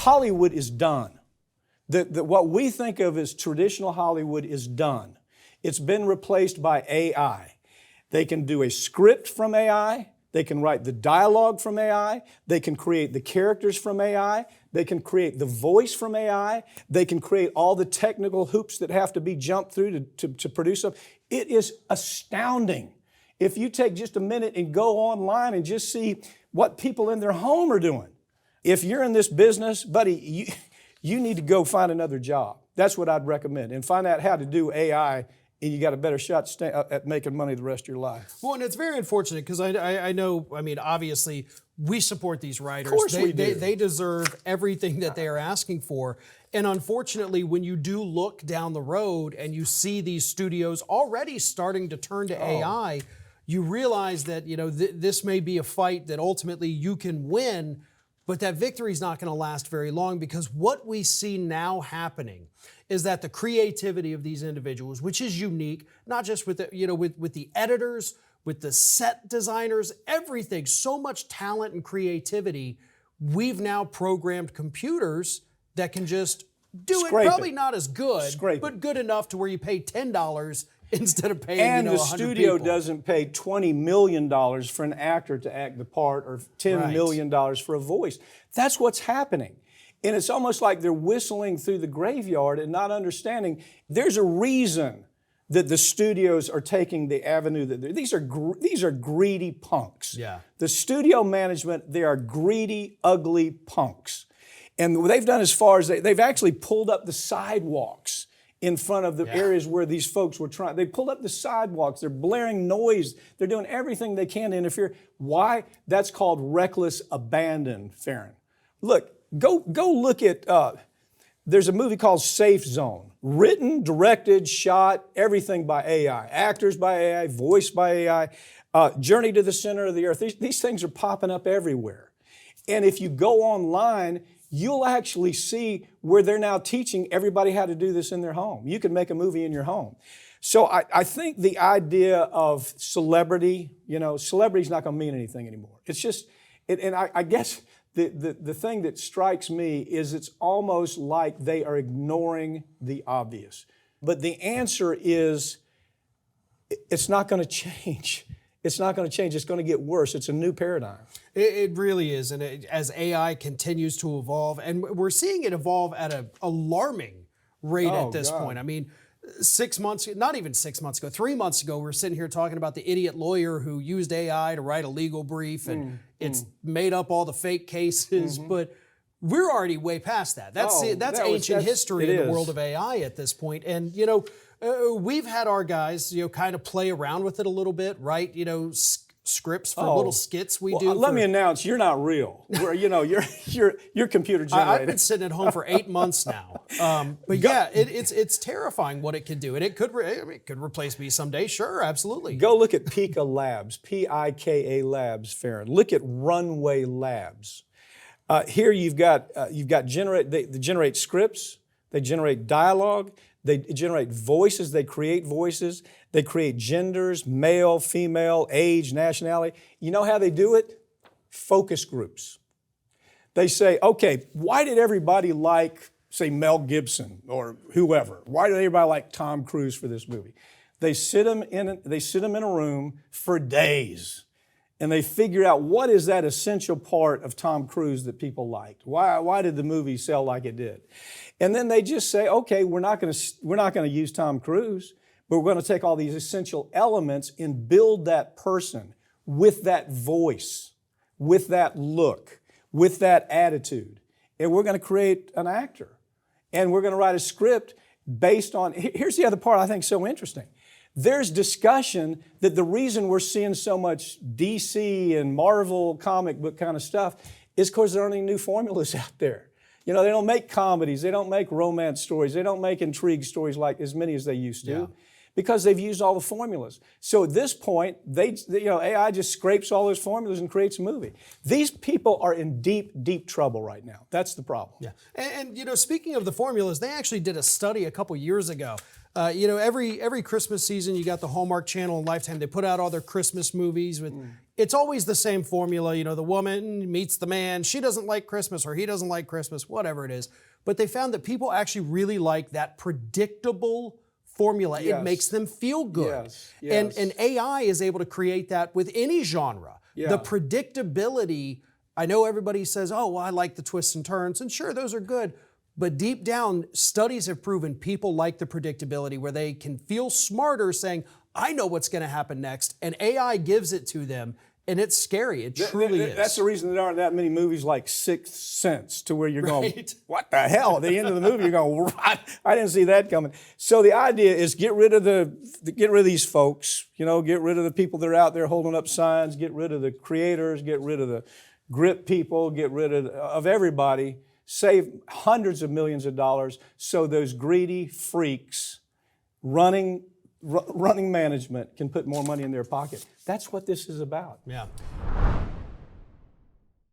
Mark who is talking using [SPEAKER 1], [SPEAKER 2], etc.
[SPEAKER 1] Hollywood is done. What we think of as traditional Hollywood is done. It's been replaced by AI. They can do a script from AI. They can write the dialogue from AI. They can create the characters from AI. They can create the voice from AI. They can create all the technical hoops that have to be jumped through to produce them. It is astounding. If you take just a minute and go online and just see what people in their home are doing. If you're in this business, buddy, you need to go find another job. That's what I'd recommend. And find out how to do AI, and you got a better shot at making money the rest of your life.
[SPEAKER 2] Well, and it's very unfortunate because I know, I mean, obviously, we support these writers.
[SPEAKER 1] Of course we do.
[SPEAKER 2] They deserve everything that they are asking for. And unfortunately, when you do look down the road and you see these studios already starting to turn to AI, you realize that, you know, this may be a fight that ultimately you can win, but that victory is not going to last very long, because what we see now happening is that the creativity of these individuals, which is unique, not just with the, you know, with the editors, with the set designers, everything, so much talent and creativity, we've now programmed computers that can just do it, probably not as good, but good enough to where you pay $10 instead of paying,
[SPEAKER 1] and
[SPEAKER 2] you know,
[SPEAKER 1] the
[SPEAKER 2] 100
[SPEAKER 1] studio
[SPEAKER 2] people.
[SPEAKER 1] doesn't pay $20 million for an actor to act the part, or $10 million for a voice. That's what's happening. And it's almost like they're whistling through the graveyard and not understanding there's a reason that the studios are taking the avenue that these are greedy punks.
[SPEAKER 2] Yeah.
[SPEAKER 1] The studio management, they are greedy, ugly punks. And what they've done as far as they've actually pulled up the sidewalks in front of the areas where these folks were trying. They pulled up the sidewalks. They're blaring noise. They're doing everything they can to interfere. Why? That's called reckless abandon, Farron. Look, go look at, there's a movie called Safe Zone. Written, directed, shot, everything by AI. Actors by AI, voiced by AI. Journey to the Center of the Earth. These things are popping up everywhere. And if you go online, you'll actually see where they're now teaching everybody how to do this in their home. You can make a movie in your home. So I think the idea of celebrity, you know, celebrity's not going to mean anything anymore. It's just, and I guess the thing that strikes me is it's almost like they are ignoring the obvious. But the answer is, it's not going to change. It's not going to change. It's going to get worse. It's a new paradigm.
[SPEAKER 2] It really is. And as AI continues to evolve, and we're seeing it evolve at an alarming rate at this point. I mean, 6 months, not even 6 months ago, 3 months ago, we were sitting here talking about the idiot lawyer who used AI to write a legal brief, and it's made up all the fake cases. But we're already way past that. That's ancient history in the world of AI at this point. And, you know, we've had our guys, you know, kind of play around with it a little bit, right? You know, scripts for little skits we do.
[SPEAKER 1] Let me announce, you're not real. You know, you're computer generated.
[SPEAKER 2] I've been sitting at home for 8 months now. But yeah, it's terrifying what it can do, and it could replace me someday. Sure, absolutely.
[SPEAKER 1] Go look at Pika Labs, Pika Labs, Farron. Look at Runway Labs. Here you've got they generate scripts, they generate dialogue. They generate voices, they create voices, they create genders, male, female, age, nationality. You know how they do it? Focus groups. They say, okay, why did everybody like, say, Mel Gibson or whoever? Why did everybody like Tom Cruise for this movie? They sit them in a room for days, and they figure out what is that essential part of Tom Cruise that people liked. Why did the movie sell like it did? And then they just say, okay, we're not going to use Tom Cruise, but we're going to take all these essential elements and build that person with that voice, with that look, with that attitude. And we're going to create an actor. And we're going to write a script based on, here's the other part I think is so interesting. There's discussion that the reason we're seeing so much DC and Marvel comic book kind of stuff is because there aren't any new formulas out there. You know, they don't make comedies, they don't make romance stories, they don't make intrigue stories like as many as they used to. because they've used all the formulas. So at this point, AI just scrapes all those formulas and creates a movie. These people are in deep, deep trouble right now. That's the problem.
[SPEAKER 2] Yeah. And speaking of the formulas, they actually did a study a couple years ago. Every Christmas season, you got the Hallmark Channel and Lifetime. They put out all their Christmas movies with. It's always the same formula. The woman meets the man. She doesn't like Christmas, or he doesn't like Christmas, whatever it is. But they found that people actually really like that predictable formula.
[SPEAKER 1] Yes.
[SPEAKER 2] It makes them feel good.
[SPEAKER 1] Yes.
[SPEAKER 2] And AI is able to create that with any genre.
[SPEAKER 1] Yeah.
[SPEAKER 2] The predictability. I know everybody says, "Oh, well, I like the twists and turns," and sure, those are good. But deep down, studies have proven people like the predictability where they can feel smarter saying, I know what's going to happen next. And AI gives it to them. And it's scary. It truly is.
[SPEAKER 1] That's the reason there aren't that many movies like Sixth Sense, to where you're going,
[SPEAKER 2] Right.
[SPEAKER 1] what the hell? At the end of the movie, you're going, I didn't see that coming. So the idea is get rid of these folks, get rid of the people that are out there holding up signs, get rid of the creators, get rid of the grip people, get rid of everybody. Save hundreds of millions of dollars so those greedy freaks running management can put more money in their pocket. That's what this is about.
[SPEAKER 2] Yeah.